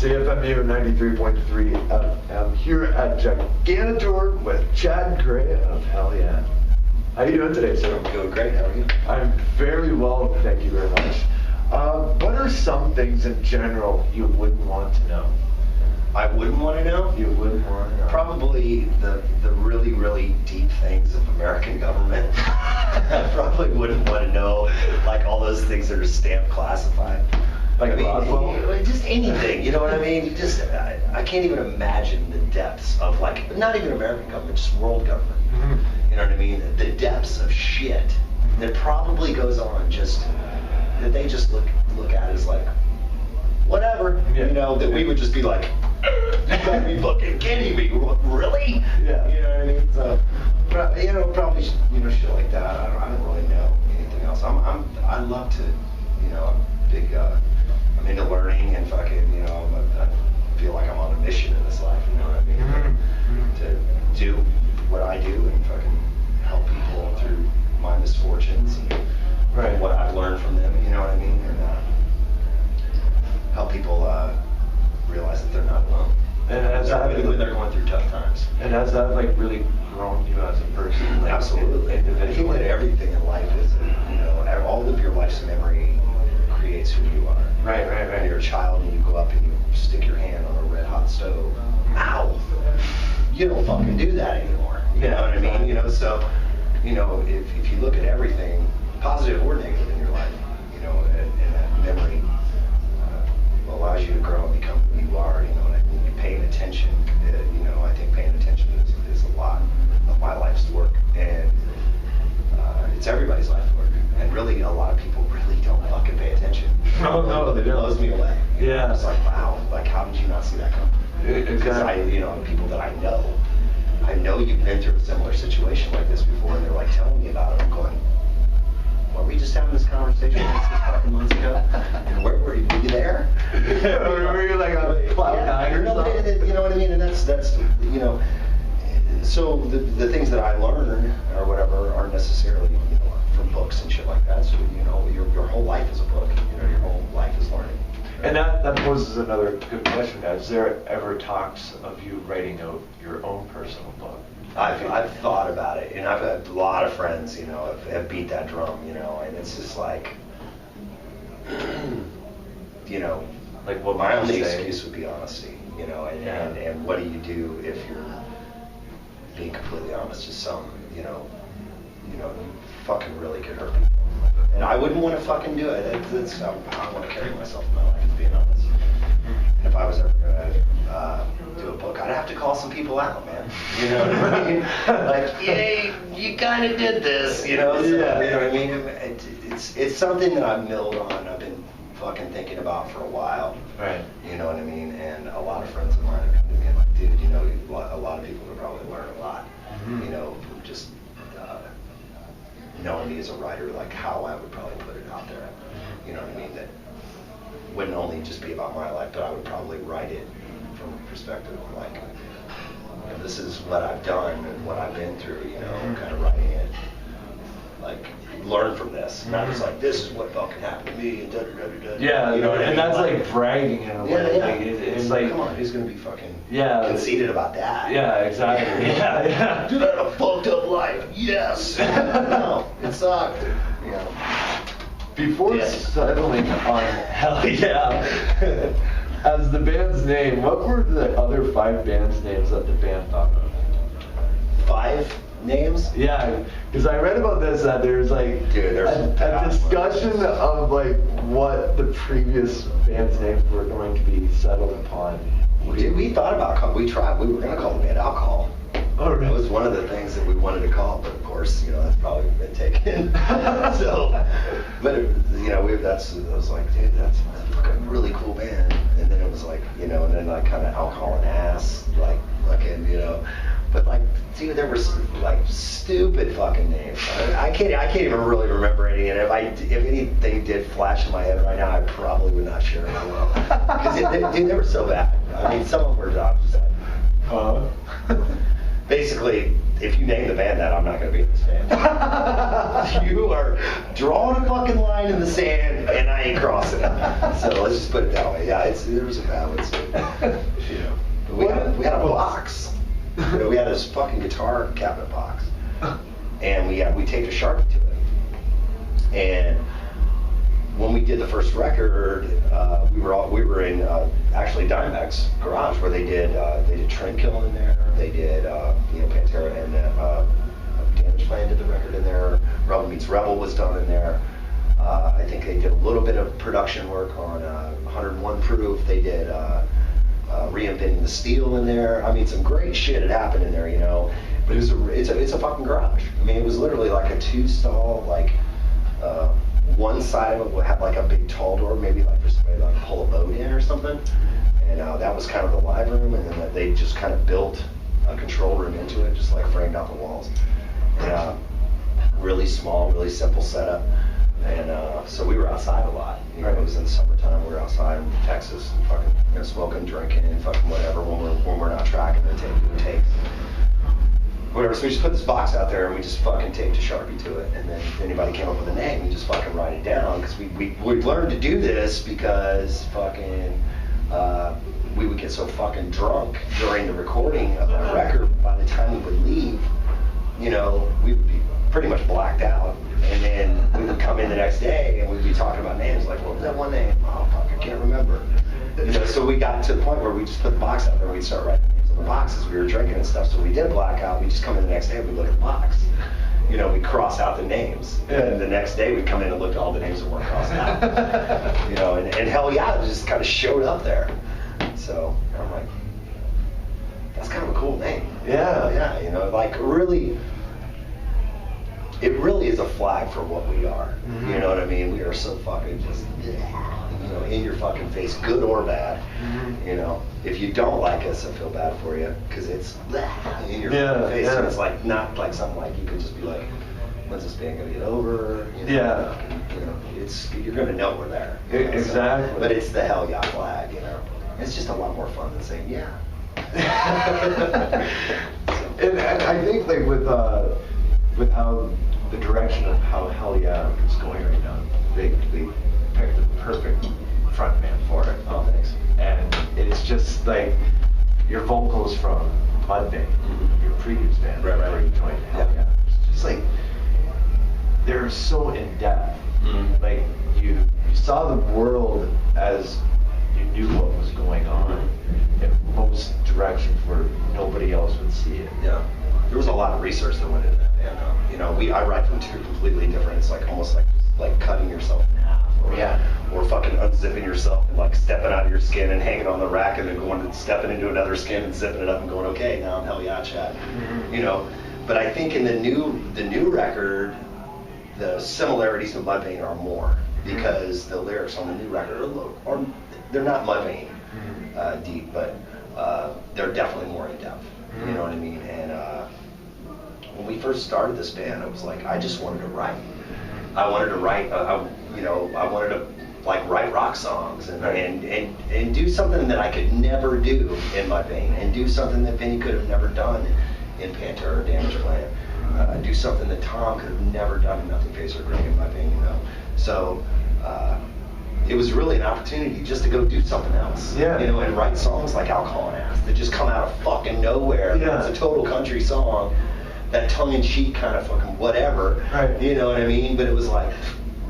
CFMU 93.3 FM here at Gigantor with Chad Gray of Hell Yeah. How you doing today, sir? I'm doing great. How are you? I'm very well, thank you very much. What are some things in general you wouldn't want to know? I wouldn't want to know? You wouldn't want to know? Probably the really, really deep things of American government. I probably wouldn't want to know, like, all those things that are stamped classified. Like Roswell? Just anything, you know what I mean? I can't even imagine the depths of, like, not even American government, just world government. Mm-hmm. You know what I mean? The depths of shit that probably goes on that they just look at as like, whatever, yeah. You know, that we would just be like, you gotta be fucking kidding me, really? Yeah. You know what I mean? So, you know, probably, you know, shit like that. I don't really know anything else. I love to, you know, I'm into learning and fucking, you know, I feel like I'm on a mission in this life, you know what I mean? Mm-hmm. To do what I do and fucking help people through my misfortunes and what I've learned from them, you know what I mean? And help people realize that they're not alone. And as when they're going through tough times. And has that like really grown you as a person? Like, absolutely. I think that everything in life is, you know, all of your life's memory creates who you are. Right. When you're a child and you go up and you stick your hand on a red hot stove, ow! You don't fucking do that anymore. You know what I mean? You know, so, you know, if you look at everything, positive or negative in your life, you know, and that memory allows you to grow and become who you are, you know, and you're paying attention, you know, I think paying attention is a lot of my life's work, and it's everybody's life's work, and really a lot of people really don't fucking pay attention. No, they don't. It blows me away. Yeah. It's like, wow, like how did you not see that coming? Because you know, people that I know you've been through a similar situation like this before, and they're like telling me about it. I'm going, were we just having this conversation like 6 fucking months ago? And where were you? Were you there? Were you like on cloud nine or something? You know what I mean? And that's you know. So the things that I learn or whatever aren't necessarily, you know, from books and shit like that. So, you know, your whole life is a book. You know, your whole life is learning. And that poses another good question. Is there ever talks of you writing out your own personal book? I've thought about it, and I've had a lot of friends, you know, have beat that drum, you know, and it's just like, you know, like what my only excuse would be honesty, you know, and what do you do if you're being completely honest? Just you know, fucking really could hurt people. And I wouldn't want to fucking do it. I don't want to carry myself in my life, being honest. And if I was ever going to do a book, I'd have to call some people out, man. You know what I mean? Like, yeah, you kind of did this, you know? So, yeah. You know what I mean? It's something that I've milled on. I've been fucking thinking about for a while. Right. You know what I mean? And a lot of friends of mine have come to me and like, dude, you know, a lot of people could probably learn a lot, you know, from just knowing me as a writer, like how I would probably put it out there. You know what I mean? That wouldn't only just be about my life, but I would probably write it from a perspective of like, you know, this is what I've done and what I've been through, you know, kind of writing it. Like, learn from this. Not just like, this is what fucking happened to me and da-da-da-da-da. Yeah, you know what I mean? And that's like bragging in a way. Yeah. Like, it's like, come on, who's going to be fucking conceited about that? Yeah, exactly. Yeah. Dude, I had a fucked up life. Yes. No, it sucked. You know. Before settling on Hell Yeah, as the band's name, what were the other 5 bands' names that the band thought of? 5 names? Yeah, because I read about this, that there's like a discussion of like what the previous band's names were going to be settled upon. Dude, we thought about we were going to call the band Alcohol. Oh, really? That was one of the things that we wanted to call, but of course, you know, that's probably been taken. So, but you know, I was like, dude, that's a fucking really cool band. And then it was like, you know, and then like kind of Alcohol and Ass, like fucking, you know. But like, dude, there were some, like, stupid fucking names. I can't even really remember any. And if anything did flash in my head right now, I probably would not share it well. Because dude, they were so bad. I mean, some of them were. I was just like, basically, if you name the band that, I'm not going to be in this band. You are drawing a fucking line in the sand, and I ain't crossing it. So let's just put it that way. Yeah, there was a balance. You know, but we had a box. You know, we had this fucking guitar cabinet box, and we taped a Sharpie to it. And when we did the first record, we were in actually Dimebag's garage where they did Trendkill in there. They did Pantera, and Damage Plan did the record in there. Rebel Meets Rebel was done in there. I think they did a little bit of production work on 101 Proof. They did Reinventing the Steel in there. I mean, some great shit had happened in there, you know. But it's a fucking garage. I mean, it was literally like a 2-stall, like. One side of it had like a big tall door, maybe like for somebody to like pull a boat in or something. And that was kind of the live room, and then they just kind of built a control room into it, just like framed out the walls. And really small, really simple setup. And so we were outside a lot. You know, it was in the summertime. We were outside in Texas, and fucking smoking, drinking, and fucking whatever when we're not tracking and doing takes. Whatever, so we just put this box out there and we just fucking taped a Sharpie to it, and then if anybody came up with a name, we just fucking write it down, because we learned to do this because fucking we would get so fucking drunk during the recording of that record. By the time we would leave, you know, we would be pretty much blacked out, and then we would come in the next day and we'd be talking about names, like, what was that one name? Oh fuck, I can't remember. You know, so we got to the point where we just put the box out there and we'd start writing names on the boxes. We were drinking and stuff, so we did black out. We just come in the next day and we look at the box. You know, we cross out the names. And the next day we'd come in and look at all the names that weren't crossed out. You know, and Hell Yeah just kind of showed up there. So I'm like, that's kind of a cool name. Yeah. Yeah, you know, like really, it really is a flag for what we are. Mm-hmm. You know what I mean? We are so fucking just, you know, in your fucking face, good or bad. Mm-hmm. You know, if you don't like us, I feel bad for you, because it's in your fucking face, and it's like not like something like you can just be like, when's this band gonna get over? You know, you know, you're gonna know we're there. You know? Exactly. So, but it's the Hell Yeah flag, you know. It's just a lot more fun than saying yeah. And I think like with how the direction of how Hell Yeah is going right now, they picked the perfect front man for it. Oh, thanks. And it's just like your vocals from Mudvayne, your previous band, before you joined Hell Yeah. It's just like they're so in depth. Mm-hmm. Like you saw the world as you knew what was going on in most directions where nobody else would see it. Yeah. There was a lot of research that went into that band. You know, I write from two completely different. It's like almost like cutting yourself in half, or fucking unzipping yourself and like stepping out of your skin and hanging on the rack and then going and stepping into another skin and zipping it up and going, okay, now I'm Hell Yeah Chad. Mm-hmm. You know, but I think in the new record, the similarities to Mudvayne are more, because the lyrics on the new record are they're not Mudvayne deep, but they're definitely more in depth. Mm-hmm. You know what I mean? And when we first started this band, it was like I just wanted to write. I wanted to write. I wanted to like write rock songs and do something that I could never do in Mudvayne, and do something that Vinny could have never done in Pantera or Damage Plan. Do something that Tom could have never done in Nothing Face or Greg in Mudvayne. You know, so. It was really an opportunity just to go do something else, you know, and write songs like Alcohol and Ass that just come out of fucking nowhere. Yeah. It's a total country song, that tongue-in-cheek kind of fucking whatever, you know what I mean? But it was like,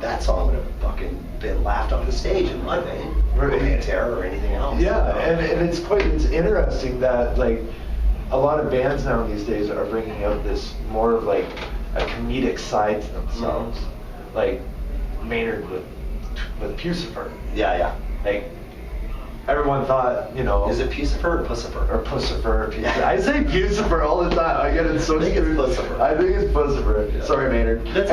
that song would have fucking been laughed off the stage in Mudvayne, or Pantera or anything else. Yeah, and it's interesting that like a lot of bands now these days are bringing out this more of like a comedic side to themselves, like Maynard with Pucifer. Yeah. Like, everyone thought, you know... Is it Pucifer or Pucifer? Or Pucifer. Yeah. I say Pucifer all the time. I get it so screwed. I think it's Pucifer. Yeah. Sorry, Maynard. That's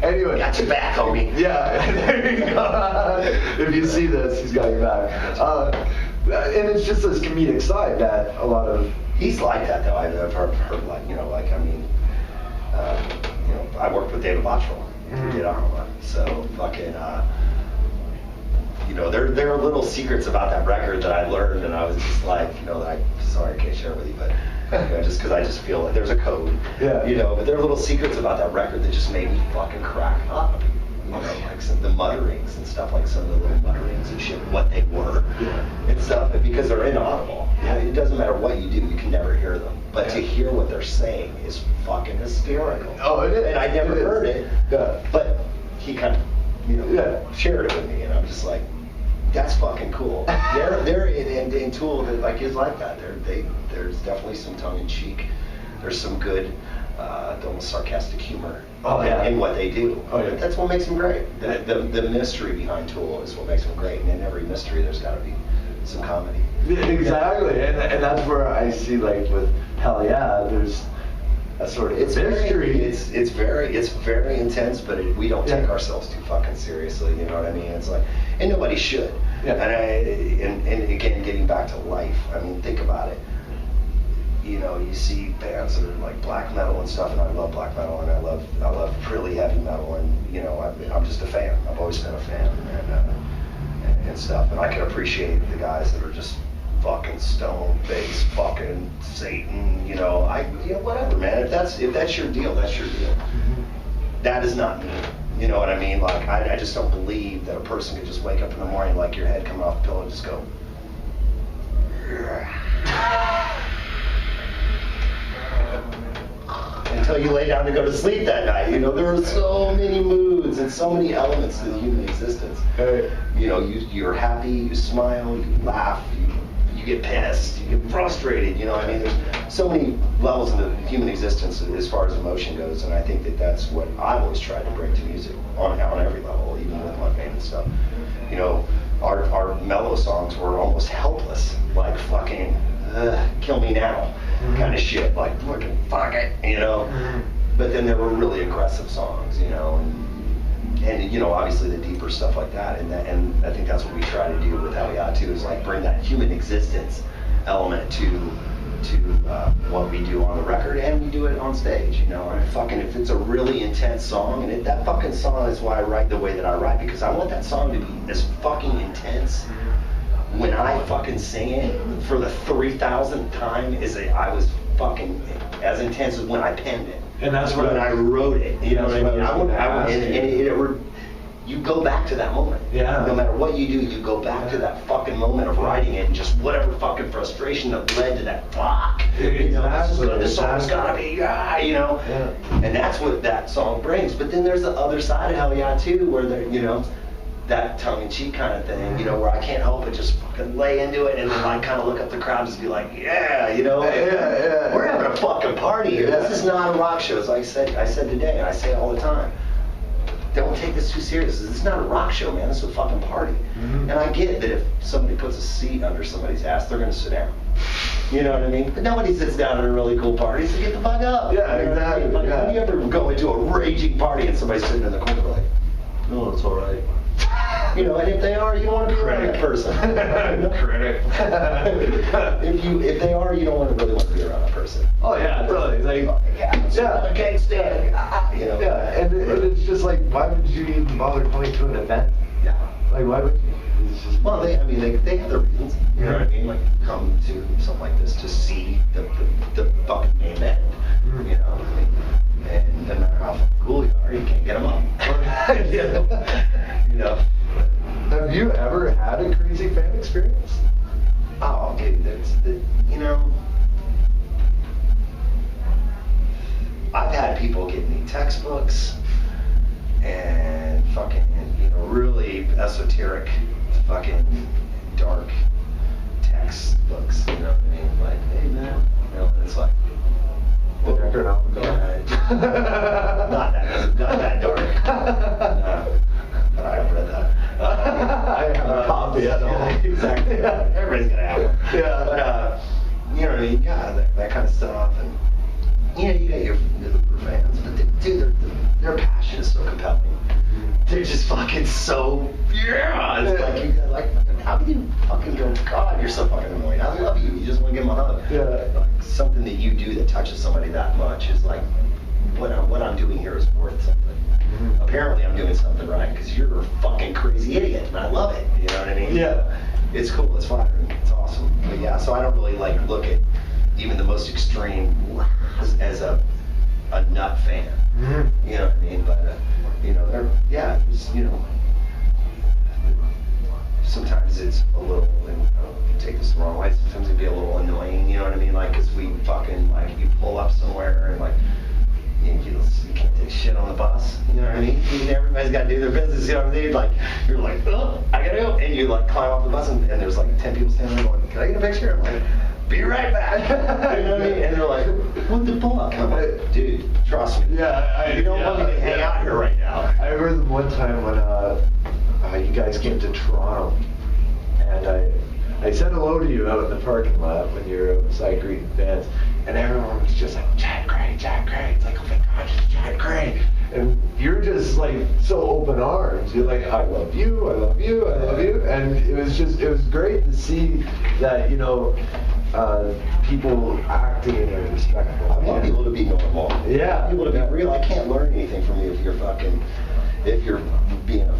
Anyway. Got your back, homie. Yeah, there you go. If you see this, he's got your back. And it's just this comedic side that a lot of... He's like that, though. I've heard like, you know, like, I mean, you know, I worked with David Bottrell. We did Arma. So fucking, you know, there are little secrets about that record that I learned, and I was just like, you know, sorry I can't share with you, but Just because I just feel like there's a code. Yeah. But there are little secrets about that record that just made me fucking crack up. Like some of the mutterings and stuff, like some of the little mutterings and shit, what they were and stuff, because they're inaudible. It doesn't matter what you do, you can never hear them. But to hear what they're saying is fucking hysterical. Oh, it is. And I never heard it. Yeah. But he kind of, shared it with me, and I'm just like, that's fucking cool. They're in Tool that is like that. There's definitely some tongue in cheek. There's some good, almost sarcastic humor in what they do. But that's what makes them great. The mystery behind Tool is what makes them great. And in every mystery, there's got to be some comedy. Exactly, and that's where I see, like, with Hell Yeah, there's a sort of mystery. It's very intense, but we don't take ourselves too fucking seriously. You know what I mean? It's like, and nobody should. Yeah. And again, getting back to life. I mean, think about it. You see bands that are like black metal and stuff, and I love black metal, and I love really heavy metal, and I'm just a fan. I've always been a fan, and stuff, and I can appreciate the guys that are just fucking stone face, fucking Satan, whatever, man. If that's your deal, that's your deal. That is not me. You know what I mean? Like, I just don't believe that a person could just wake up in the morning, like your head coming off the pillow, and just go. Until you lay down to go to sleep that night. There are so many moods and so many elements to the human existence. You're happy, you smile, you laugh, you get pissed, you get frustrated. I mean, there's so many levels of the human existence as far as emotion goes, and I think that's what I've always tried to bring to music on every level, even with my band and stuff. Our mellow songs were almost helpless, like fucking kill me now kind of shit, like fucking fuck it, But then there were really aggressive songs, and obviously the deeper stuff like that, and I think that's what we try to do with Hell Yeah too, is like bring that human existence element to what we do on the record, and we do it on stage, And fucking, if it's a really intense song, and that fucking song is why I write the way that I write, because I want that song to be as fucking intense when I fucking sing it for the 3,000th time. I was fucking as intense as when I penned it. And that's when I wrote it. You know what I mean? You go back to that moment. Yeah. No matter what you do, you go back to that fucking moment of writing it, and just whatever fucking frustration that led to that fuck. This song's gotta be, Yeah. And that's what that song brings. But then there's the other side of Hell Yeah too, where that tongue-in-cheek kind of thing, where I can't help but just fucking lay into it, and then I kind of look up the crowd and just be like, we're having a fucking party here. This is not a rock show, as I said today, and I say it all the time. Don't take this too serious. This is not a rock show, man. This is a fucking party. And I get that if somebody puts a seat under somebody's ass, they're going to sit down. You know what I mean? But nobody sits down at a really cool party, so get the fuck up. Yeah, exactly. Like, when you ever go into a raging party and somebody's sitting in the corner like, no, it's all right. And if they are, you don't want to be around that person. Critic. If they are, you don't really want to be around that person. Oh yeah, totally. Like, I can't stand. Yeah, and it's just like, why would you even bother coming to an event? Yeah. Like, why would you? Well, they have their reasons. You know what I mean? Like, come to something like this to see the fucking main band. And no matter how cool you are, you can't get them up. Have you ever had a crazy fan experience? Oh, dude, I've had people give me textbooks and fucking, really esoteric, fucking dark textbooks. You know what I mean? Like, hey man, it's like. The record album. Not that dark. No. But I haven't read that. I have a copy at all. Exactly. Everybody's gonna have one. Yeah. But you know what I mean? Yeah, that kind of stuff, and you got your fans, but dude, their passion is so compelling. They're just fucking so It's like you got how can you fucking go? God, you're so fucking annoying. I love you. You just want to give them a hug. Yeah. Like, something that you do that touches somebody that much is like what I'm doing here is worth something. Apparently I'm doing something right because you're a fucking crazy idiot and I love it. You know what I mean? Yeah. It's cool. It's flattering. It's awesome. But yeah, so I don't really look at even the most extreme as a nut fan. Mm-hmm. You know what I mean? But they're sometimes it's a little, take this the wrong way, sometimes it'd be a little annoying, you know what I mean? Like, because we fucking, like, you pull up somewhere and, like, you can't take shit on the bus, you know what I mean? Everybody's got to do their business, you know what I mean? Like, you're like, oh, I gotta go. And you, like, climb off the bus and there's, like, 10 people standing there going, can I get a picture? I'm like, be right back. You know what I mean? And they're like, what the fuck? I'm like, dude, trust me. Yeah, you don't want me to hang out here right now. I remember one time when you guys came to Toronto, and I said hello to you out in the parking lot when you were outside greeting fans, and everyone was just like, Chad Gray, Chad Gray. It's like, oh my God, it's Chad Gray. And you're just like so open arms. You're like, I love you, I love you, I love you. And it was great to see that, people acting in a respectful I want people to be normal. Yeah. I want people to be real. I can't learn anything from you if you're being a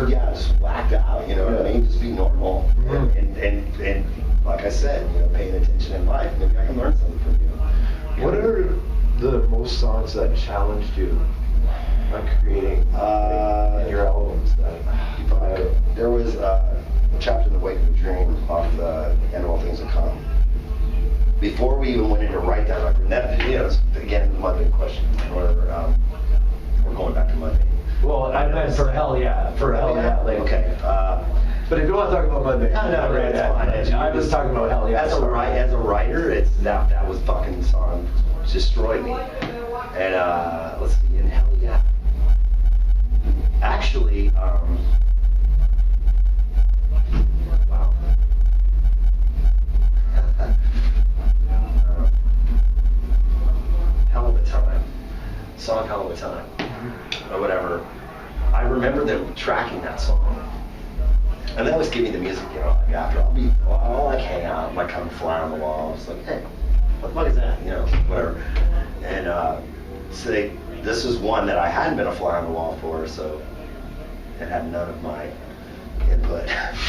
just whacked out, you know what I mean? Just be normal. Mm-hmm. And like I said, paying attention in life, maybe I can learn something from you. What are the most songs that challenged you on creating your albums? There was a chapter in The Wake of a Dream off the End of All Things That Come. Before we even went in to write that record, and that, again, the Monday question, we're going back to Monday. Well, I meant for Hell Yeah. For Hell Yeah. Like, okay. But if you want to talk about Monday, no, it's fine. I was talking about Hell Yeah. As a writer, that was fucking song destroyed me. And let's see, in Hell Yeah. Actually, wow. Hell of a Time. Song Hell of a Time. Or whatever. I remember them tracking that song. And they always give me the music, like after I'll like hang out, like come fly on the wall. It's like, hey, what the fuck is that? Whatever. And so this was one that I hadn't been a fly on the wall for, so it had none of my input.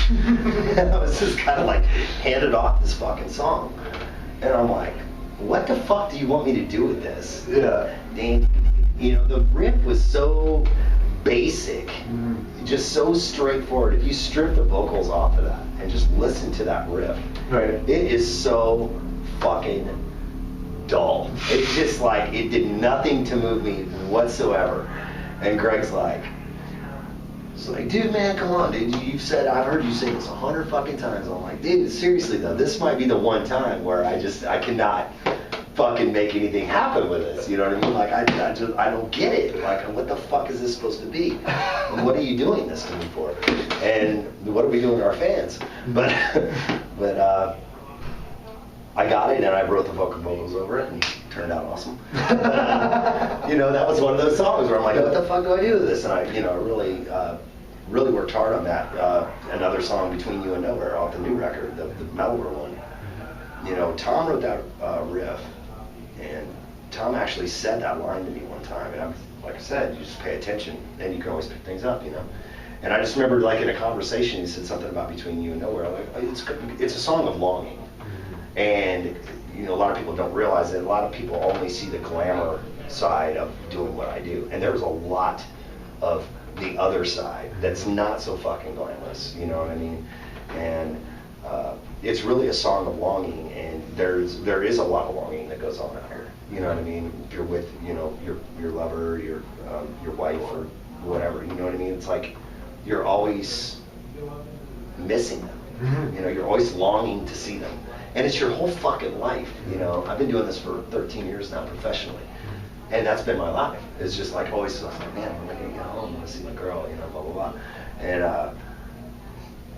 And I was just kind of like handed off this fucking song. And I'm like, what the fuck do you want me to do with this? Yeah. And, the riff was so basic, just so straightforward. If you strip the vocals off of that and just listen to that riff, right, it is so fucking dull. It's just like, it did nothing to move me whatsoever. And Greg's like, dude, man, come on, dude. I've heard you say this 100 fucking times. I'm like, dude, seriously though, this might be the one time where I cannot fucking make anything happen with this. You know what I mean? Like, I don't get it. Like, what the fuck is this supposed to be? And what are you doing this to me for? And what are we doing to our fans? But I got it, and I wrote the vocals over it, and it turned out awesome. But, that was one of those songs where I'm like, what the fuck do I do with this? And I really worked hard on that. Another song, Between You and Nowhere, off the new record, the Melbourne one. Tom wrote that riff, and Tom actually said that line to me one time, and like I said, you just pay attention, and you can always pick things up, And I just remember, like, in a conversation, he said something about Between You and Nowhere. Like, it's a song of longing. And, a lot of people don't realize that a lot of people only see the glamour side of doing what I do. And there's a lot of the other side that's not so fucking glamorous, you know what I mean? And it's really a song of longing, and there is a lot of longing that goes on out here. You know what I mean? If you're with, your lover, your wife, or whatever, you know what I mean? It's like you're always missing them. You're always longing to see them. And it's your whole fucking life, I've been doing this for 13 years now professionally. And that's been my life. It's just like always, I was like, man, when am I going to get home? I want to see my girl, blah, blah, blah. And,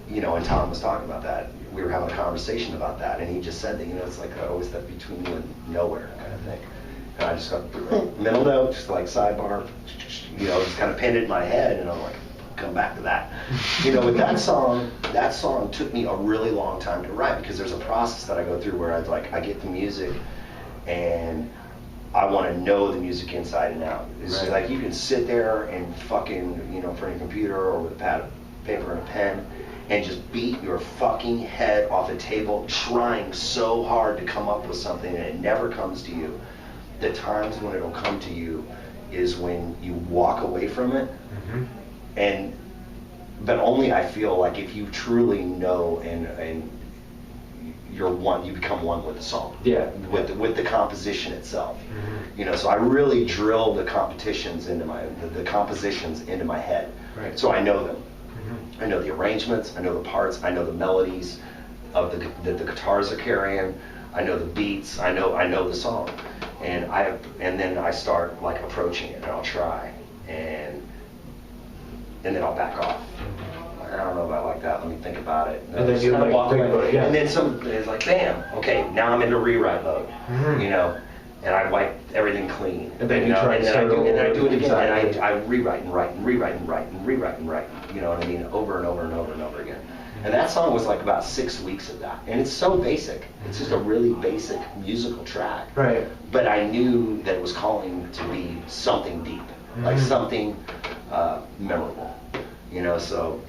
and Tom was talking about that. We were having a conversation about that. And he just said that, it's like always that between you and nowhere kind of thing. And I just got middle note, just like sidebar, just kind of pinned it in my head. And I'm like, come back to that. With that song took me a really long time to write, because there's a process that I go through where I get the music and I want to know the music inside and out. It's right. Like you can sit there and fucking, in front of your computer or with a pad of paper and a pen, and just beat your fucking head off a table trying so hard to come up with something and it never comes to you. The times when it'll come to you is when you walk away from it, but only I feel like if you truly know and you become one with the song, with the composition itself. You know, so I really drill the compositions into my head, so I know them. I know the arrangements, I know the parts, I know the melodies that the guitars are carrying, I know the beats, I know the song, and then I start like approaching it, and I'll try, and then I'll back off. I don't know if I like that. Let me think about it. And then you like walk think away. about it, yeah. And then it's like, bam, okay, now I'm into rewrite mode. You know, and I wipe everything clean. And then you try and then I do it again. exactly. And I rewrite and write and rewrite and write and rewrite and write. You know what I mean? Over and over and over and over again. And that song was like about 6 weeks of that. And it's so basic. It's just a really basic musical track. Right. But I knew that it was calling to be something deep, like something memorable. You know, so.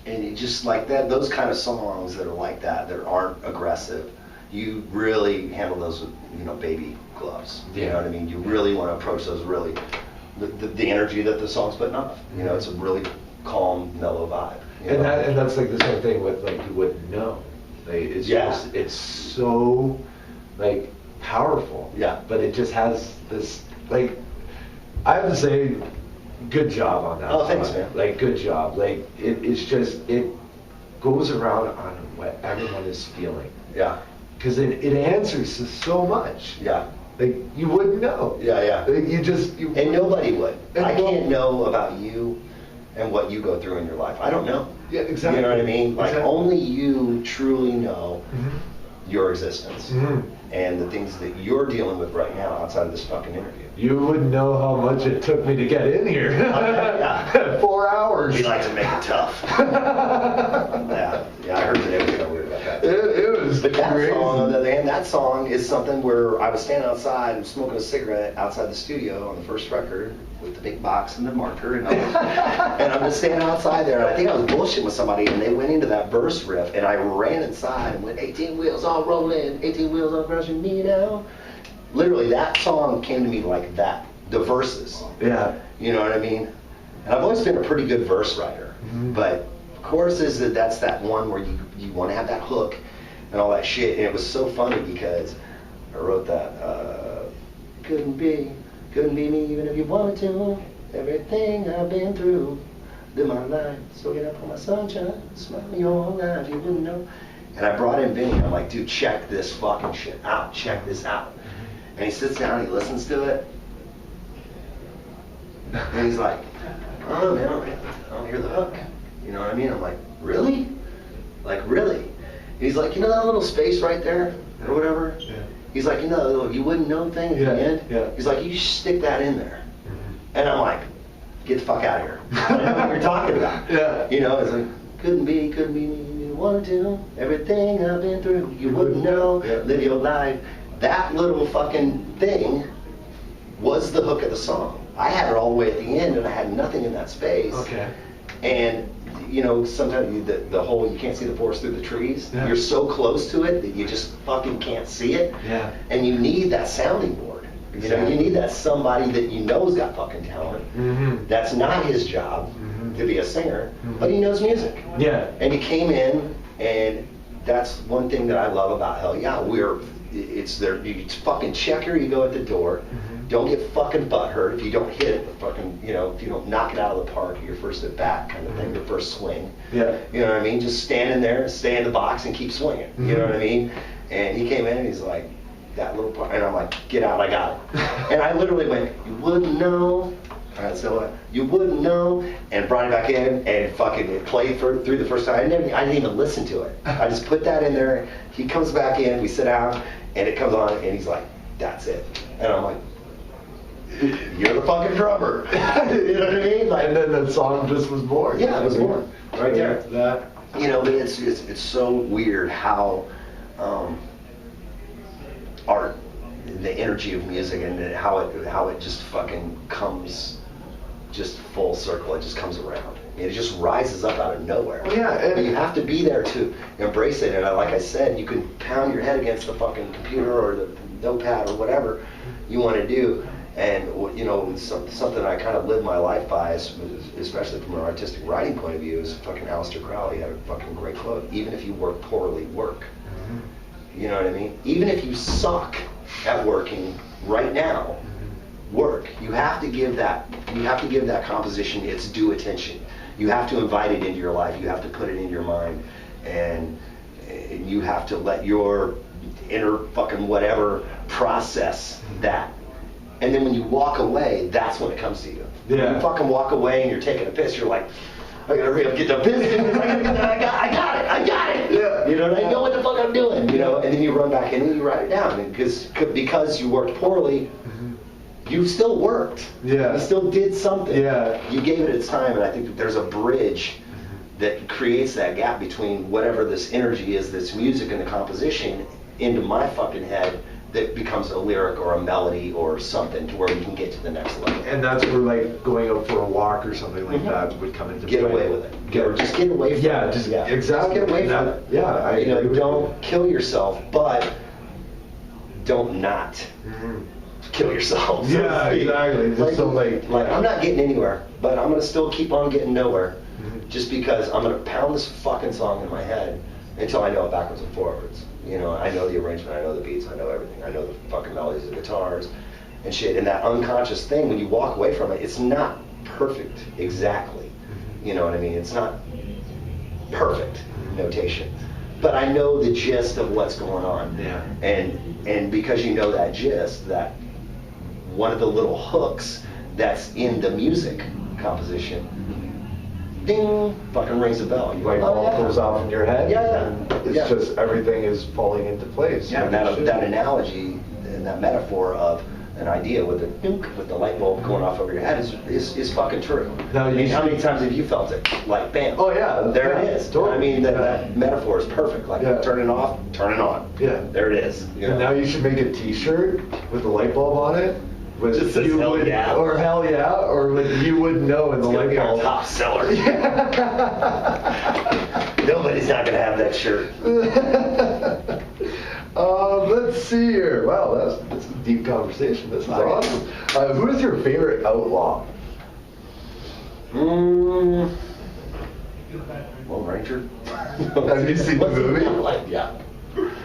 And you just like that, those kind of songs that are like that aren't aggressive, you really handle those with, you know, baby gloves. You know what I mean? You really want to approach those really, the energy that the song's putting off. You know, it's a really calm, mellow vibe. And that's like the same thing with like You Wouldn't Know. Like it's just, it's so like powerful. Yeah. But it just has this like, I have to say, good job on that. Oh, thanks, man. Like, good job. Like, it's just, it goes around on what everyone is feeling. Yeah. Because it answers to so much. Yeah. Like, you wouldn't know. Yeah, yeah. Like, and nobody would. And I can't know about you and what you go through in your life. I don't know. Yeah, exactly. You know what I mean? Like, exactly. only you truly know your existence and the things that you're dealing with right now outside of this fucking interview. You wouldn't know how much it took me to get in here. 4 hours. We like to make it tough. Yeah, I heard today was kind of weird about that. It was But that crazy. song, on the other hand, that song is something where I was standing outside and smoking a cigarette outside the studio on the first record with the big box and the marker, and I'm just standing outside there, and I think I was bullshitting with somebody, and they went into that verse riff, and I ran inside and went, 18 wheels all rolling, 18 wheels all crushing me now. Literally, that song came to me like that, the verses. Yeah. You know what I mean? And I've always been a pretty good verse writer, but choruses, that's that one where you want to have that hook and all that shit. And it was so funny because I wrote that, couldn't be me even if you wanted to. Everything I've been through, live my life, soak it up on my sunshine, smile me all life, you wouldn't know. And I brought in Vinny, I'm like, dude, check this fucking shit out, check this out. And he sits down, he listens to it, and he's like, oh man, I don't hear the hook. You know what I mean? I'm like, really? Like, really? And he's like, you know that little space right there, or whatever? Yeah. He's like, you know that little you wouldn't know thing at the end? Yeah. He's like, you should stick that in there. And I'm like, get the fuck out of here. I don't know what you're talking about. Yeah. You know, it's like, couldn't be me, you wanted to, everything I've been through, you wouldn't know, live your life. That little fucking thing was the hook of the song. I had it all the way at the end, and I had nothing in that space. Okay. And you know, sometimes the whole, you can't see the forest through the trees. Yeah. You're so close to it that you just fucking can't see it. Yeah. And you need that sounding board. Exactly. You know, you need that somebody that you know's got fucking talent. That's not his job to be a singer, but he knows music. Yeah. And he came in, and that's one thing that I love about Hell Yeah. It's there. You fucking check her. You go at the door. Don't get fucking butthurt if you don't hit it. Fucking, you know, if you don't knock it out of the park at your first at bat kind of thing, your first swing. Yeah. You know what I mean? Just stand in there, stay in the box, and keep swinging. You know what I mean? And he came in and he's like, that little part, and I'm like, get out, I got it. And I literally went, you wouldn't know. Alright, so you wouldn't know, and brought it back in, and fucking it played through the first time. I didn't even listen to it. I just put that in there. He comes back in, we sit down, and it comes on, and he's like, that's it. And I'm like, you're the fucking drummer. You know what I mean? Like, and then that song just was born. Yeah, it was born right there. That, you know, but it's so weird how art, the energy of music, and how it just fucking comes just full circle. It just comes around. It just rises up out of nowhere. Well, yeah, but you have to be there to embrace it. And like I said, you can pound your head against the fucking computer or the notepad or whatever you want to do. And you know, something I kind of live my life by, especially from an artistic writing point of view, is fucking Aleister Crowley had a fucking great quote: "Even if you work poorly, work." You know what I mean? Even if you suck at working right now, work. You have to give that. You have to give that composition its due attention. You have to invite it into your life. You have to put it in your mind, and you have to let your inner fucking whatever process that. And then when you walk away, that's when it comes to you. Yeah. When you fucking walk away and you're taking a piss, you're like, I gotta hurry up, get the piss in. I got it. Yeah. You know, I know what the fuck I'm doing. You know, and then you run back in and you write it down. And because you worked poorly, you still worked. Yeah. You still did something. Yeah. You gave it its time, and I think that there's a bridge that creates that gap between whatever this energy is, this music and the composition, into my fucking head, that becomes a lyric or a melody or something to where we can get to the next level. And that's where like going out for a walk or something like that would come into Get play. away with it. Or just get away from it. Exactly. Just get away from it. Yeah, I you know, agree with don't you. kill yourself, but don't not kill yourself. so to Yeah, speak. exactly. Just so, like I'm not getting anywhere, but I'm gonna still keep on getting nowhere, just because I'm gonna pound this fucking song in my head until I know it backwards and forwards. You know, I know the arrangement, I know the beats, I know everything, I know the fucking melodies of the guitars and shit. And that unconscious thing, when you walk away from it, it's not perfect exactly. You know what I mean? It's not perfect notation, but I know the gist of what's going on. Yeah. And because you know that gist, that one of the little hooks that's in the music composition, ding, fucking rings a bell. You Like go, all goes off in your head. Yeah. And it's just everything is falling into place. Yeah, and that analogy and that metaphor of an idea with the light bulb going off over your head is fucking true. Now, I mean, how many times have you felt it? Like, bam. Oh, yeah. There Yeah, it is. totally. I mean, that metaphor is perfect. Like, turn it off, turn it on. Yeah. There it is. You know? And now you should make a T-shirt with the light bulb on it. With Just says you hell would, yeah. or hell yeah, or with you would know in the It's gonna light be our bulb. top seller. Nobody's not gonna have that shirt. Let's see here. Wow, that's a deep conversation. This is awesome. Who is your favorite outlaw? Lone Ranger. Have you seen the movie? Yeah.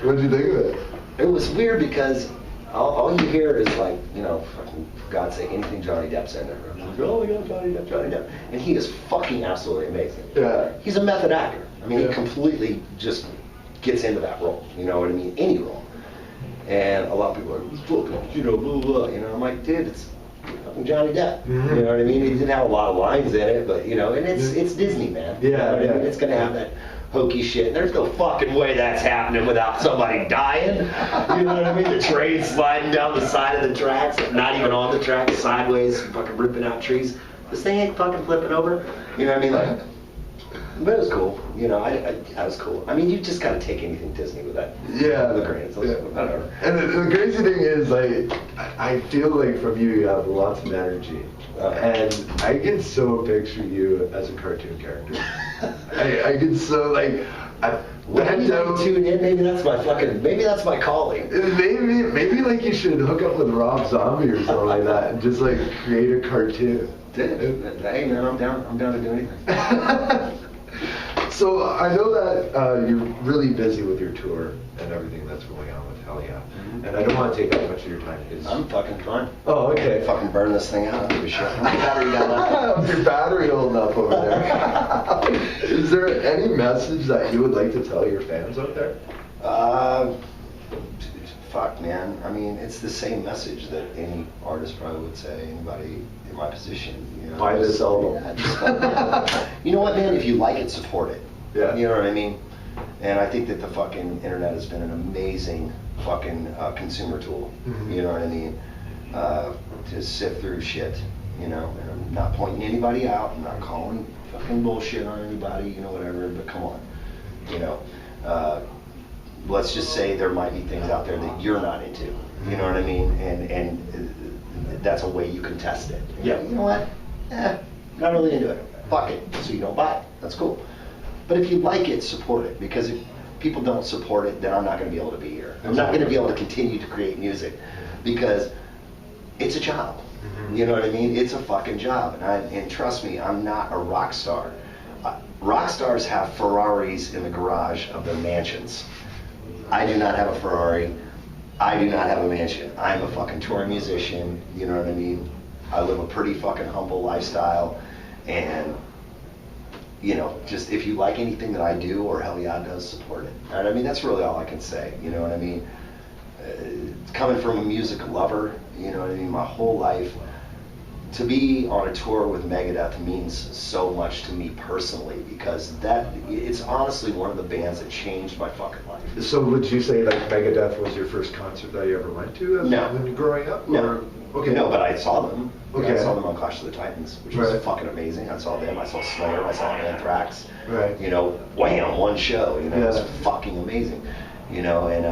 What did you think of it? It was weird because all you hear is like, you know, fucking, for God's sake, anything Johnny Depp's in there. Like, oh my God, Johnny Depp. And he is fucking absolutely amazing. Yeah. He's a method actor. I mean, Yeah. he completely just gets into that role. You know what I mean? Any role. And a lot of people are like, it's fucking, you know, blah, blah. You know, I'm like, dude, it's fucking Johnny Depp. You know what I mean? He didn't have a lot of lines in it, but, you know, and it's Disney, man. Yeah, You know what I yeah. mean? It's going to have that hokey shit. There's no fucking way that's happening without somebody dying. You know what I mean? The train sliding down the side of the tracks, not even on the tracks, sideways, fucking ripping out trees. This thing ain't fucking flipping over. You know what I mean? Like, but it was cool. You know, I was cool. I mean, you just gotta take anything Disney with that. Yeah. With a grain of salt, whatever. And the crazy thing is, like, I feel like from you have lots of energy. And I can so picture you as a cartoon character. I can so, like, Maybe tune in. Maybe that's my calling. Maybe like you should hook up with Rob Zombie or something like that and just like create a cartoon. Hey man, I'm down to do anything. So I know that you're really busy with your tour and everything that's going on with Hell Yeah. And I don't want to take up much of your time because I'm fucking fine. Oh, okay. Fucking burn this thing out. I don't give a shit. My battery got Your battery holding up over there. Is there any message that you would like to tell your fans out there? Fuck, man. I mean, it's the same message that any artist probably would say, anybody in my position. You know, Buy this album. Yeah, just you know what, man? If you like it, support it. Yeah. You know what I mean? And I think that the fucking internet has been an amazing fucking consumer tool. You know what I mean? To sift through shit. You know, and I'm not pointing anybody out. I'm not calling fucking bullshit on anybody. You know, whatever. But come on. You know. Let's just say there might be things out there that you're not into. You know what I mean? And that's a way you can test it. Yeah. You know what? Not really into it. fuck it, so you don't buy it. That's cool. But if you like it, support it, because if people don't support it, then I'm not going to be able to be here. I'm not going to be able to continue to create music, because it's a job. You know what I mean? It's a fucking job, and trust me, I'm not a rock star. Rock stars have Ferraris in the garage of their mansions. I do not have a Ferrari. I do not have a mansion. I'm a fucking touring musician. You know what I mean? I live a pretty fucking humble lifestyle, and you know, just if you like anything that I do or Hell Yeah does, support it. And I mean, that's really all I can say. You know what I mean? Coming from a music lover, you know what I mean, my whole life, to be on a tour with Megadeth means so much to me personally, because it's honestly one of the bands that changed my fucking life. So would you say like Megadeth was your first concert that you ever went to when you growing up? No. Okay. No, but I saw them. Okay. I saw them on Clash of the Titans, which was fucking amazing. I saw them, I saw Slayer, I saw Anthrax. Right. You know, wham, one show, you know, it was fucking amazing. You know, and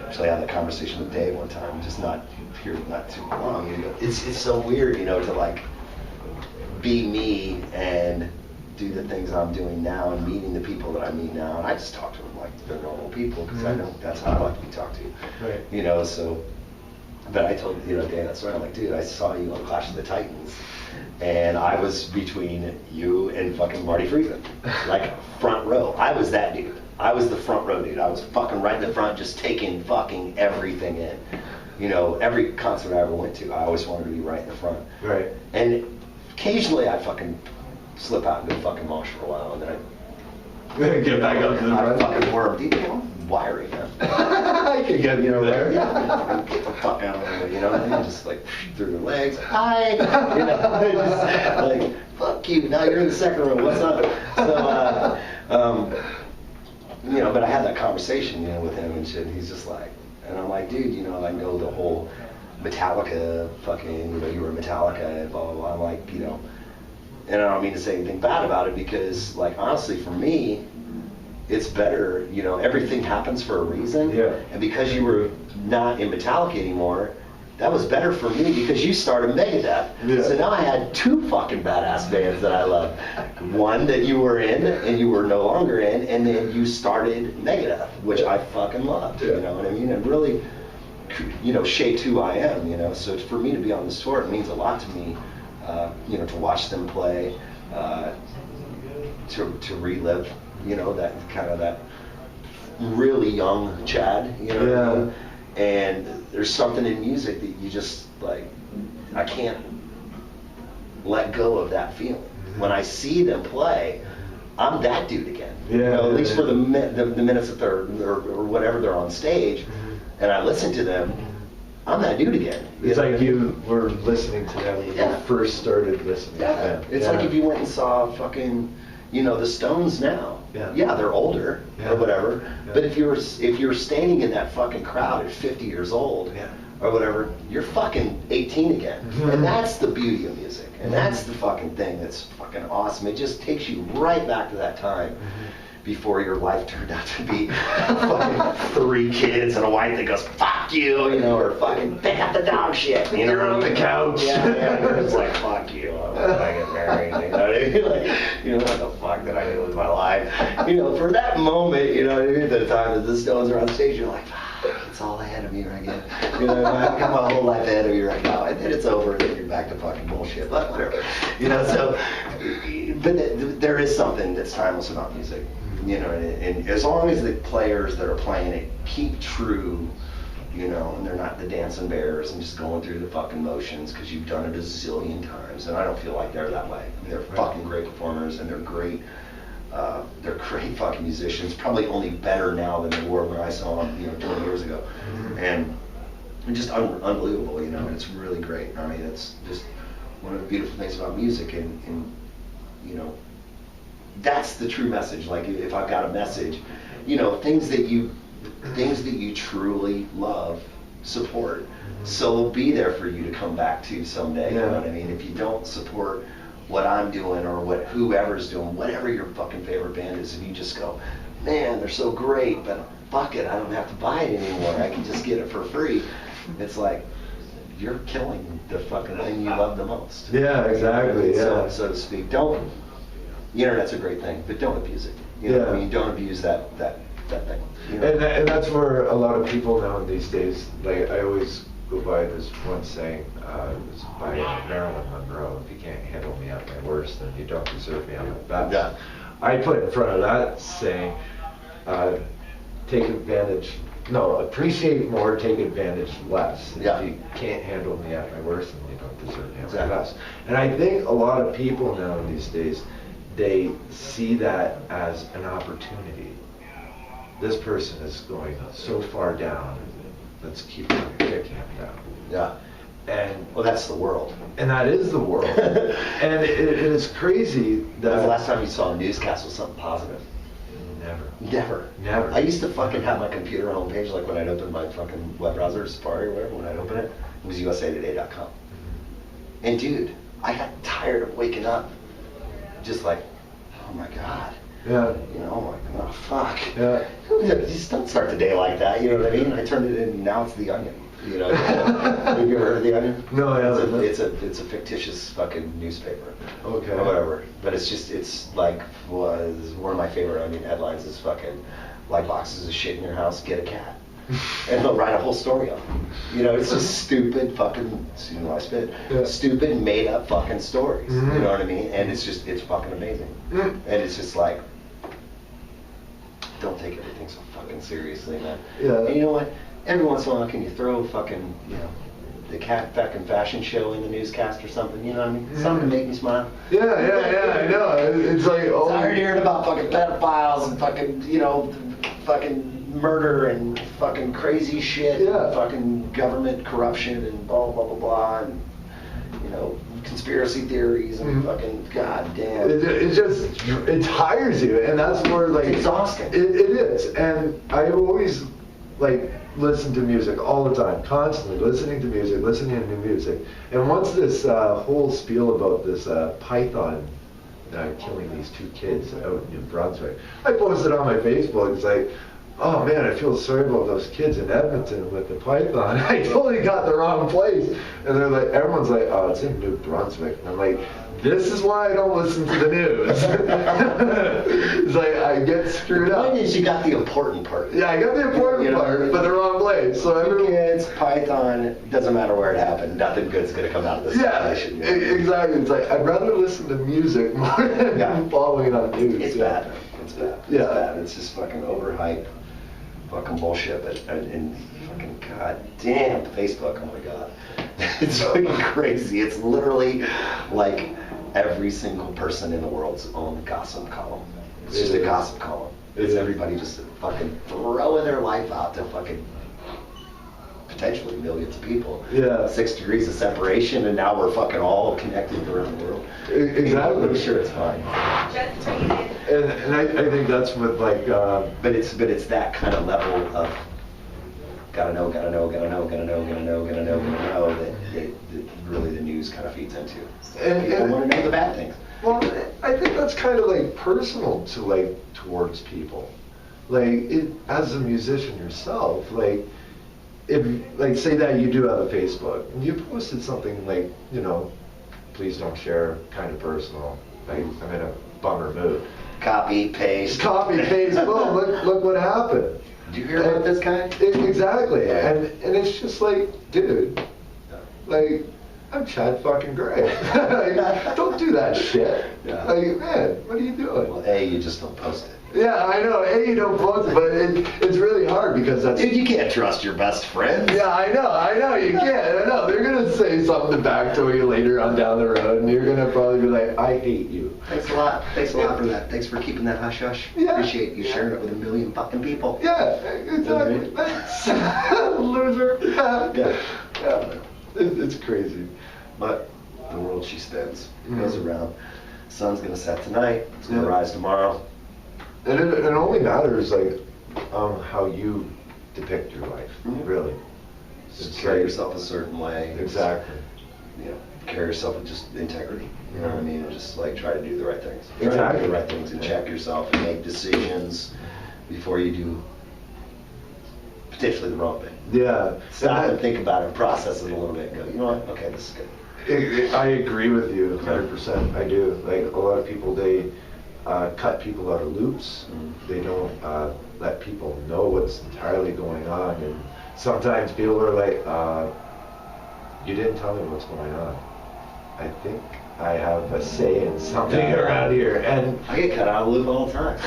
actually I had a conversation with Dave one time, just not too long. You know, it's so weird, you know, to like be me and do the things I'm doing now and meeting the people that I meet now. And I just talk to them like they're normal people, because I know that's how I like to be talked to. Right. You know, so. But I told Dan that story. I'm like, dude, I saw you on Clash of the Titans, and I was between you and fucking Marty Friedman, like front row. I was that dude. I was the front row dude. I was fucking right in the front, just taking fucking everything in. You know, every concert I ever went to, I always wanted to be right in the front. Right. And occasionally I'd fucking slip out and go fucking mosh for a while, and then Get back up to the I'd front. fucking worm. You know, wiry, man. I can get there. Yeah, get the fuck out of there, you know, and then just like through their legs, hi, you know, just like, fuck you, now you're in the second row, what's up? So, you know, but I had that conversation, you know, with him and shit, and he's just like, and I'm like, dude, you know, I know the whole Metallica fucking, you know, you were Metallica and blah, blah, blah. I'm like, you know, and I don't mean to say anything bad about it, because, like, honestly, for me, it's better, you know, everything happens for a reason. Yeah. And because you were not in Metallica anymore, that was better for me, because you started Megadeth. Yeah. So now I had two fucking badass bands that I love. One that you were in and you were no longer in, and then you started Megadeth, which I fucking loved, you know what I mean? And really, you know, shaped who I am, you know? So for me to be on this tour, it means a lot to me, you know, to watch them play, to relive, you know, that kind of that really young Chad, you know what I mean? And there's something in music that you just, like, I can't let go of that feeling. When I see them play, I'm that dude again. You know, at least for the minutes that they're, or whatever they're on stage, and I listen to them, I'm that dude again. It's like you were listening to them when you first started listening to them. It's like if you went and saw fucking, you know, the Stones now. Yeah, they're older or whatever. But if you're standing in that fucking crowd at 50 years old or whatever, you're fucking 18 again. And that's the beauty of music. And that's the fucking thing that's fucking awesome. It just takes you right back to that time before your life turned out to be fucking 3 kids and a wife that goes, fuck you, you know, or fucking pick up the dog shit. You know, you're on the couch. Yeah, it's like, fuck you, I'm gonna get married. You know what I mean? Like, you know, what the fuck did I do with my life? You know, for that moment, you know what I mean, the time that the Stones are on stage, you're like, it's all ahead of me right now. You know, I've got my whole life ahead of me right now, and then it's over, and then you're back to fucking bullshit, but whatever. You know, so, but there is something that's timeless about music. You know, and as long as the players that are playing it keep true, you know, and they're not the dancing bears and just going through the fucking motions because you've done it a zillion times, and I don't feel like they're that way. I mean, they're fucking great performers, and they're great fucking musicians, probably only better now than they were when I saw them, you know, 20 years ago. And just unbelievable, you know, and it's really great. I mean, it's just one of the beautiful things about music, and you know, that's the true message. Like, if I've got a message, you know, things that you truly love, support. So they'll be there for you to come back to someday. You know what I mean? If you don't support what I'm doing or what whoever's doing, whatever your fucking favorite band is, and you just go, man, they're so great, but fuck it, I don't have to buy it anymore. I can just get it for free. It's like, you're killing the fucking thing you love the most. Yeah, exactly. So to speak. Don't The internet's a great thing, but don't abuse it. You know what I mean? Don't abuse that thing. You know? And that's where a lot of people now these days, like I always go by this one saying, it was by Marilyn Monroe, if you can't handle me at my worst, then you don't deserve me at my best. Yeah. I put in front of that saying, appreciate more, take advantage less. Yeah. If you can't handle me at my worst, then you don't deserve me at my best. And I think a lot of people now these days, they see that as an opportunity. This person is going so far down, let's keep kicking him down. Yeah. And well, that's the world. And that is the world. And it is crazy that... When was the last time you saw a newscast with something positive? Never. I used to fucking have my computer homepage, like when I'd open my fucking web browser, Safari or whatever, when I'd open it was usatoday.com. And dude, I got tired of waking up just like, oh my God. Yeah. You know, like, oh fuck. Yeah. Just don't start the day like that, you know what I mean? I turned it in, and now it's The Onion. You know, have you ever heard of The Onion? No, I haven't. It's a fictitious fucking newspaper. Okay. Or whatever. But it's like, was one of my favorite Onion headlines is fucking, like boxes of shit in your house, get a cat. And they'll write a whole story on it. You know, it's just stupid fucking, excuse me, I spit, stupid made up fucking stories. You know what I mean? And it's fucking amazing. And it's just like, don't take everything so fucking seriously, man. Yeah. And you know what? Every once in a while, can you throw fucking, you know, the cat fucking fashion show in the newscast or something? You know what I mean? Something to make me smile. Yeah, I know. It's like, oh. Tired of hearing about fucking pedophiles and fucking, you know, fucking murder and fucking crazy shit. Yeah. And fucking government corruption and blah, blah, blah, blah. And, you know, conspiracy theories and fucking goddamn. It tires you, and that's where like it's exhausting. It is, and I always like listen to music all the time, constantly listening to new music. And once this whole spiel about this python killing these 2 kids out in New Brunswick, I posted on my Facebook. It's like, oh man, I feel sorry about those kids in Edmonton with the python. I totally got the wrong place. And they're like, everyone's like, oh, it's in New Brunswick. And I'm like, this is why I don't listen to the news. It's like, I get screwed up. The point is, you got the important part. Yeah, I got the important part, but the wrong place. So 2 kids, python, doesn't matter where it happened, nothing good's gonna come out of this situation. Yeah, exactly. It's like, I'd rather listen to music more than following it on news. It's bad. It's bad. Yeah. It's bad. It's just fucking overhyped. Fucking bullshit, and fucking goddamn Facebook, oh my God. It's fucking crazy. It's literally like every single person in the world's own gossip column. It's just a gossip column. It's everybody just fucking throwing their life out to fucking potentially millions of people. Yeah. 6 degrees of separation, and now we're fucking all connected around the world. Exactly. I'm sure it's fine. And I think that's what like. But it's that kind of level of gotta know that really the news kind of feeds into. People want to know the bad things. Well, I think that's kind of like personal to like towards people. Like as a musician yourself, like if like say that you do have a Facebook and you posted something like, you know, please don't share, kind of personal. Like I'm in a bummer mood. Copy, paste. Boom, look what happened. Did you hear about this guy? Exactly. Yeah. And it's just like, dude, like, I'm Chad fucking Gray. Like, don't do that shit. Yeah. Like, man, what are you doing? Well, A, you just don't post it. Yeah, I know. You don't post it, but it's really hard because that's... Dude, you can't trust your best friends. Yeah, I know, you can't. I know. They're going to say something back to you later on down the road, and you're going to probably be like, I hate you. Thanks a lot for that. Thanks for keeping that hush-hush. Yeah. Appreciate you sharing it with a million fucking people. Yeah, exactly. Thanks. Loser. Yeah. It's crazy. But the world she spins goes around. Sun's going to set tonight. It's going to rise tomorrow. And it only matters like how you depict your life, really. Just carry yourself a certain way. Exactly. You know, carry yourself with just integrity. You know what I mean? And just like try to do the right things. Try Exactly. to do the right things and check yourself and make decisions before you do potentially the wrong thing. Yeah. Stop and think about it, process it a little bit, and go, you know what? Okay, this is good. I agree with you 100%. I do. Like a lot of people, they cut people out of loops. They don't let people know what's entirely going on. And sometimes people are like, you didn't tell me what's going on. I think I have a say in something around here. And I get cut out of loop all the time.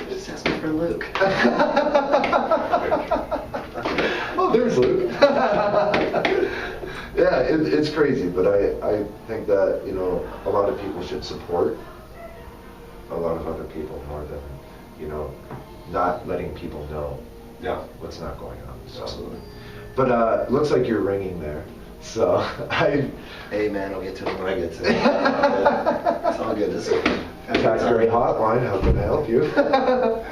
Just ask my friend Luke. Oh, there's Luke. Yeah, it's crazy, but I think that, you know, a lot of people should support a lot of other people more than, you know, not letting people know what's not going on. So. Absolutely. But looks like you're ringing there. So Hey man, I'll get to it when I get to it. It's all good. Taxbury Hotline, how can I help you?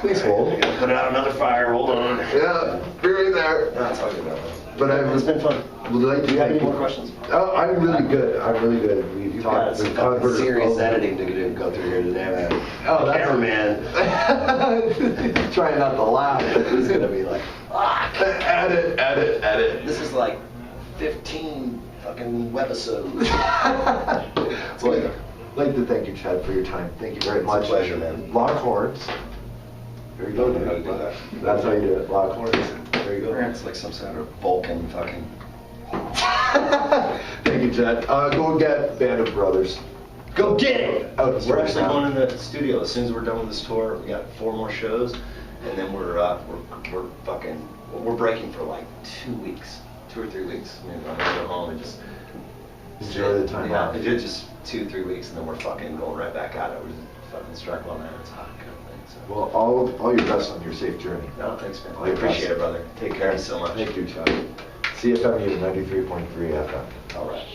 Please hold. Put out another fire. Hold on. Yeah, be right there. No, it's all good. But It's been fun. Would like to Do you have any thank more questions? Oh, I'm really good. I'm really good. We've Got some fucking serious editing to go through here today, man. Oh, that's cameraman. Trying not to laugh. It's gonna be like, fuck. Edit. This is like 15 fucking webisodes. Well, I'd like to thank you, Chad, for your time. Thank you very much. It's a pleasure, man. Lock horns. There you go, dude. How to do that. That's how you do it. Lock horns. There you go. It's like some sort of Vulcan fucking. Thank you, Chad. Go get Band of Brothers. Go get it! We're actually now. going in the studio as soon as we're done with this tour. We got 4 more shows, and then we're breaking for like 2 weeks, 2 or 3 weeks. I'm gonna go home and just Enjoy the time off. Yeah, just 2-3 weeks, and then we're fucking going right back at it. We're just fucking struck on that. It's hot kind of thing. So. Well, all your best on your safe journey. No, thanks, man. All I your appreciate best. it, brother. Take care. Thank you so much. Thank you, Chad. CFMU 93.3 FM. All right.